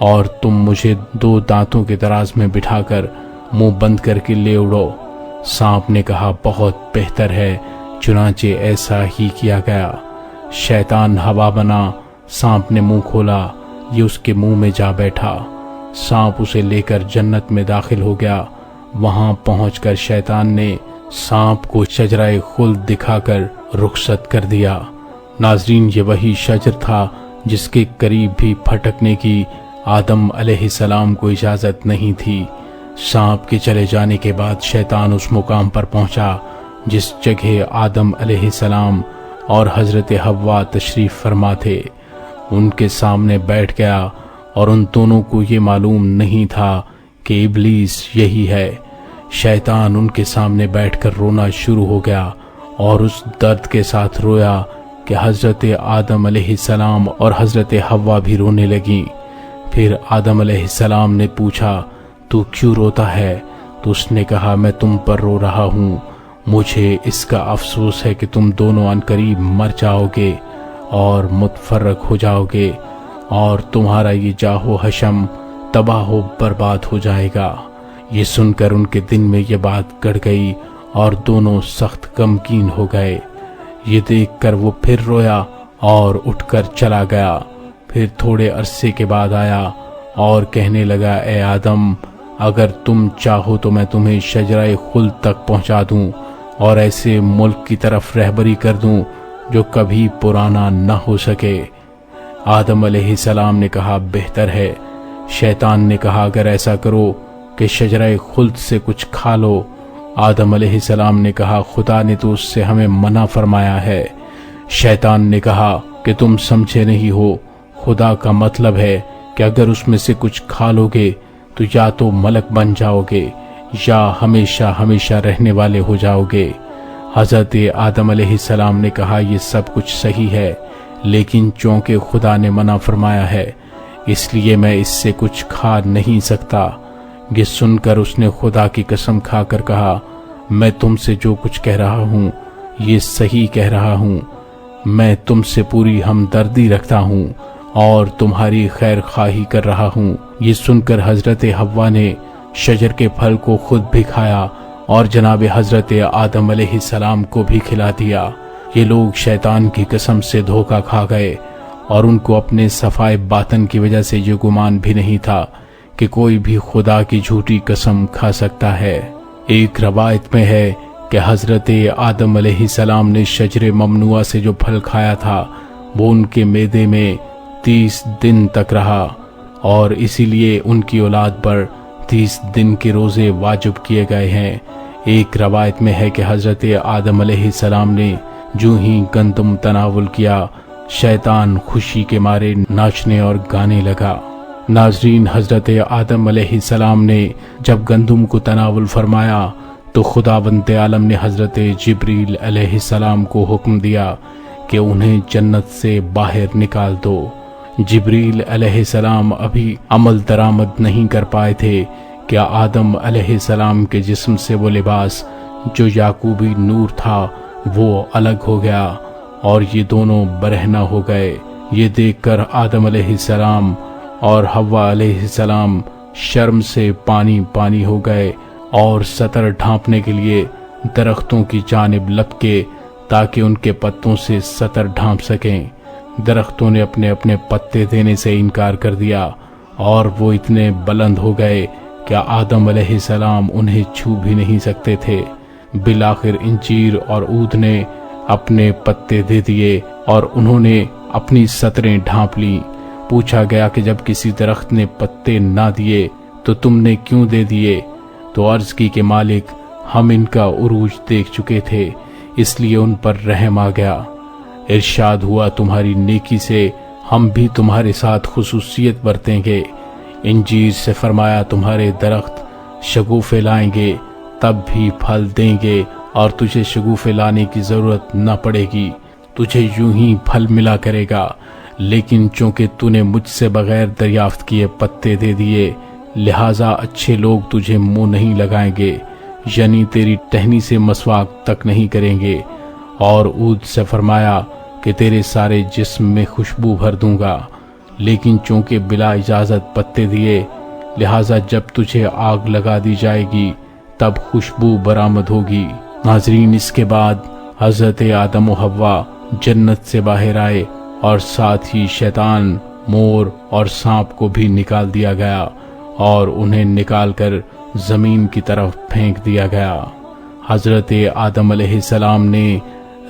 اور تم مجھے 2 دانتوں کے دراز میں بٹھا کر منہ بند کر کے لے اڑو۔ سانپ نے کہا بہت بہتر ہے، چنانچہ ایسا ہی کیا گیا۔ شیطان ہوا بنا، سانپ نے منہ کھولا، یہ اس کے منہ میں جا بیٹھا۔ سانپ اسے لے کر جنت میں داخل ہو گیا۔ وہاں پہنچ کر شیطان نے سانپ کو شجرہ خلد دکھا کر رخصت کر دیا۔ ناظرین، یہ وہی شجر تھا جس کے قریب بھی پھٹکنے کی آدم علیہ السلام کو اجازت نہیں تھی۔ سانپ کے چلے جانے کے بعد شیطان اس مقام پر پہنچا جس جگہ آدم علیہ السلام اور حضرت حوا تشریف فرما تھے۔ ان کے سامنے بیٹھ گیا اور ان دونوں کو یہ معلوم نہیں تھا کہ ابلیس یہی ہے۔ شیطان ان کے سامنے بیٹھ کر رونا شروع ہو گیا اور اس درد کے ساتھ رویا کہ حضرت آدم علیہ السلام اور حضرت حوا بھی رونے لگیں۔ پھر آدم علیہ السلام نے پوچھا تو کیوں روتا ہے؟ تو اس نے کہا میں تم پر رو رہا ہوں، مجھے اس کا افسوس ہے کہ تم دونوں عنقریب مر جاؤ گے اور متفرق ہو جاؤ گے اور تمہارا یہ جاہ و حشم تباہ و برباد ہو جائے گا۔ یہ سن کر ان کے دل میں یہ بات گڑ گئی اور دونوں سخت غمگین ہو گئے۔ یہ دیکھ کر وہ پھر رویا اور اٹھ کر چلا گیا۔ پھر تھوڑے عرصے کے بعد آیا اور کہنے لگا اے آدم، اگر تم چاہو تو میں تمہیں شجرہ خلد تک پہنچا دوں اور ایسے ملک کی طرف رہبری کر دوں جو کبھی پرانا نہ ہو سکے۔ آدم علیہ السلام نے کہا بہتر ہے۔ شیطان نے کہا اگر ایسا کرو کہ شجرہ خلد سے کچھ کھا لو۔ آدم علیہ السلام نے کہا خدا نے تو اس سے ہمیں منع فرمایا ہے۔ شیطان نے کہا کہ تم سمجھے نہیں ہو، خدا کا مطلب ہے کہ اگر اس میں سے کچھ کھا لو گے تو یا تو ملک بن جاؤ گے یا ہمیشہ ہمیشہ رہنے والے ہو جاؤ گے۔ حضرت آدم علیہ السلام نے کہا یہ سب کچھ صحیح ہے، لیکن چونکہ خدا نے منع فرمایا ہے اس لیے میں اس سے کچھ کھا نہیں سکتا۔ یہ سن کر اس نے خدا کی قسم کھا کر کہا میں تم سے جو کچھ کہہ رہا ہوں یہ صحیح کہہ رہا ہوں، میں تم سے پوری ہمدردی رکھتا ہوں اور تمہاری خیر خواہی کر رہا ہوں۔ یہ سن کر حضرت حوا نے شجر کے پھل کو خود بھی کھایا اور جناب حضرت آدم علیہ السلام کو بھی کھلا دیا۔ یہ لوگ شیطان کی قسم سے دھوکہ کھا گئے اور ان کو اپنے صفائے باطن کی وجہ سے یہ گمان بھی نہیں تھا کہ کوئی بھی خدا کی جھوٹی قسم کھا سکتا ہے۔ ایک روایت میں ہے کہ حضرت آدم علیہ السلام نے شجر ممنوعہ سے جو پھل کھایا تھا وہ ان کے معدے میں 30 دن تک رہا اور اسی لیے ان کی اولاد پر 30 دن کے روزے واجب کیے گئے ہیں۔ ایک روایت میں ہے کہ حضرت آدم علیہ السلام نے جو ہی گندم تناول کیا شیطان خوشی کے مارے ناچنے اور گانے لگا۔ ناظرین، حضرت آدم علیہ السلام نے جب گندم کو تناول فرمایا تو خداوند عالم نے حضرت جبریل علیہ السلام کو حکم دیا کہ انہیں جنت سے باہر نکال دو۔ جبریل علیہ السلام ابھی عمل درآمد نہیں کر پائے تھے کہ آدم علیہ السلام کے جسم سے وہ لباس جو یعقوبی نور تھا وہ الگ ہو گیا اور یہ دونوں برہنہ ہو گئے۔ یہ دیکھ کر آدم علیہ السلام اور حوا علیہ السلام شرم سے پانی پانی ہو گئے اور سطر ڈھانپنے کے لیے درختوں کی جانب لپکے تاکہ ان کے پتوں سے سطر ڈھانپ سکیں۔ درختوں نے اپنے اپنے پتے دینے سے انکار کر دیا اور وہ اتنے بلند ہو گئے کہ آدم علیہ السلام انہیں چھو بھی نہیں سکتے تھے۔ بالآخر انجیر اور عود نے اپنے پتے دے دیے اور انہوں نے اپنی سطریں ڈھانپ لیں۔ پوچھا گیا کہ جب کسی درخت نے پتے نہ دیے تو تم نے کیوں دے دیے؟ تو عرض کی کہ مالک، ہم ان کا عروج دیکھ چکے تھے اس لیے ان پر رحم آ گیا۔ ارشاد ہوا تمہاری نیکی سے ہم بھی تمہارے ساتھ خصوصیت برتیں گے۔ انجیر سے فرمایا تمہارے درخت شگوفے لائیں گے تب بھی پھل دیں گے اور تجھے شگوفے لانے کی ضرورت نہ پڑے گی، تجھے یوں ہی پھل ملا کرے گا، لیکن چونکہ تو نے مجھ سے بغیر دریافت کیے پتے دے دیے لہٰذا اچھے لوگ تجھے منہ نہیں لگائیں گے، یعنی تیری ٹہنی سے مسواک تک نہیں کریں گے۔ اور عود سے فرمایا کہ تیرے سارے جسم میں خوشبو بھر دوں گا، لیکن چونکہ بلا اجازت پتے دیے، لہٰذا جب تجھے آگ لگا دی جائے گی تب خوشبو برآمد ہوگی۔ ناظرین، اس کے بعد حضرت آدم و حوا جنت سے باہر آئے اور ساتھ ہی شیطان، مور اور سانپ کو بھی نکال دیا گیا اور انہیں نکال کر زمین کی طرف پھینک دیا گیا۔ حضرت آدم علیہ السلام نے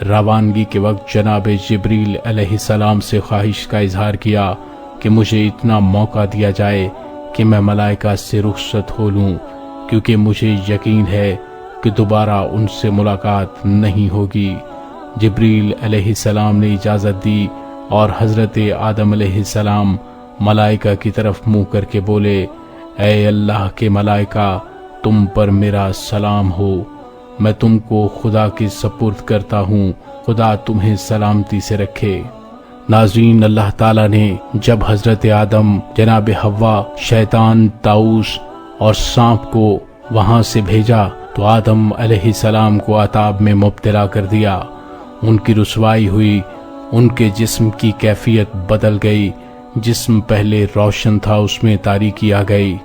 روانگی کے وقت جناب جبریل علیہ السلام سے خواہش کا اظہار کیا کہ مجھے اتنا موقع دیا جائے کہ میں ملائکہ سے رخصت ہو لوں، کیونکہ مجھے یقین ہے کہ دوبارہ ان سے ملاقات نہیں ہوگی۔ جبریل علیہ السلام نے اجازت دی اور حضرت آدم علیہ السلام ملائکہ کی طرف منہ کر کے بولے، اے اللہ کے ملائکہ، تم پر میرا سلام ہو، میں تم کو خدا کے سپرد کرتا ہوں، خدا تمہیں سلامتی سے رکھے۔ ناظرین، اللہ تعالیٰ نے جب حضرت آدم، جناب حوا، شیطان، طاؤس اور سانپ کو وہاں سے بھیجا تو آدم علیہ السلام کو عذاب میں مبتلا کر دیا۔ ان کی رسوائی ہوئی، ان کے جسم کی کیفیت بدل گئی، جسم پہلے روشن تھا اس میں تاریکی آ گئی،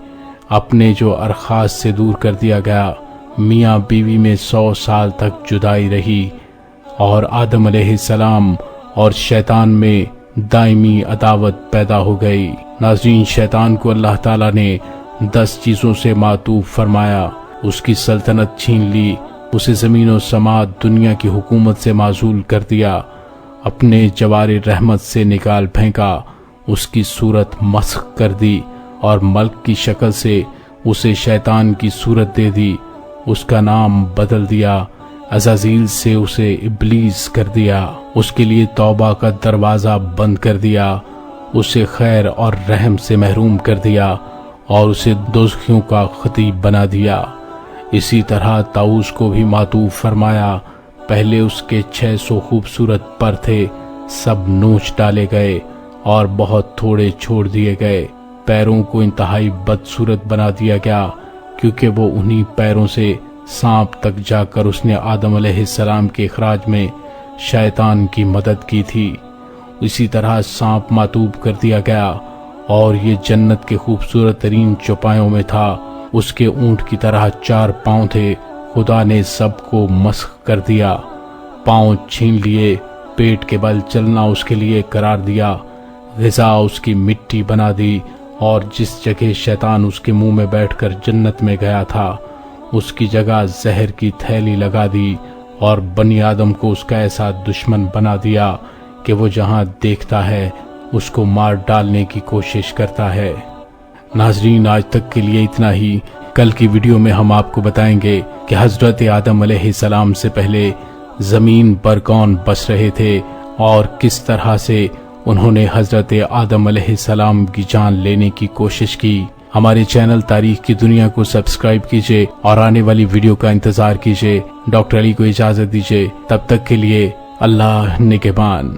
اپنے جو ارخاص سے دور کر دیا گیا، میاں بیوی میں 100 سال تک جدائی رہی، اور آدم علیہ السلام اور شیطان میں دائمی عداوت پیدا ہو گئی۔ ناظرین، شیطان کو اللہ تعالیٰ نے 10 چیزوں سے معطوف فرمایا، اس کی سلطنت چھین لی، اسے زمین و سماء دنیا کی حکومت سے معزول کر دیا، اپنے جوار رحمت سے نکال پھینکا، اس کی صورت مسخ کر دی اور ملک کی شکل سے اسے شیطان کی صورت دے دی، اس کا نام بدل دیا، عزازیل سے اسے ابلیس کر دیا، اس کے لیے توبہ کا دروازہ بند کر دیا، اسے خیر اور رحم سے محروم کر دیا اور اسے دوزخیوں کا خطیب بنا دیا۔ اسی طرح طاؤس کو بھی معطوف فرمایا، پہلے اس کے 600 خوبصورت پر تھے، سب نوچ ڈالے گئے اور بہت تھوڑے چھوڑ دیے گئے، پیروں کو انتہائی بدصورت بنا دیا گیا، کیونکہ وہ انہی پیروں سے سانپ تک جا کر اس نے آدم علیہ السلام کے اخراج میں شیطان کی مدد کی تھی۔ اسی طرح سانپ معطوف کر دیا گیا اور یہ جنت کے خوبصورت ترین چوپایوں میں تھا، اس کے اونٹ کی طرح 4 پاؤں تھے، خدا نے سب کو مسخ کر دیا، پاؤں چھین لیے، پیٹ کے بل چلنا اس کے لیے قرار دیا، غذا اس کی مٹی بنا دی، اور جس جگہ شیطان اس کے منہ میں بیٹھ کر جنت میں گیا تھا اس کی جگہ زہر کی تھیلی لگا دی، اور بنی آدم کو اس کا ایسا دشمن بنا دیا کہ وہ جہاں دیکھتا ہے اس کو مار ڈالنے کی کوشش کرتا ہے۔ ناظرین، آج تک کے لیے اتنا ہی۔ کل کی ویڈیو میں ہم آپ کو بتائیں گے کہ حضرت آدم علیہ السلام سے پہلے زمین پر کون بس رہے تھے اور کس طرح سے انہوں نے حضرت آدم علیہ السلام کی جان لینے کی کوشش کی۔ ہمارے چینل تاریخ کی دنیا کو سبسکرائب کیجئے اور آنے والی ویڈیو کا انتظار کیجئے۔ ڈاکٹر علی کو اجازت دیجئے، تب تک کے لیے اللہ نگہبان۔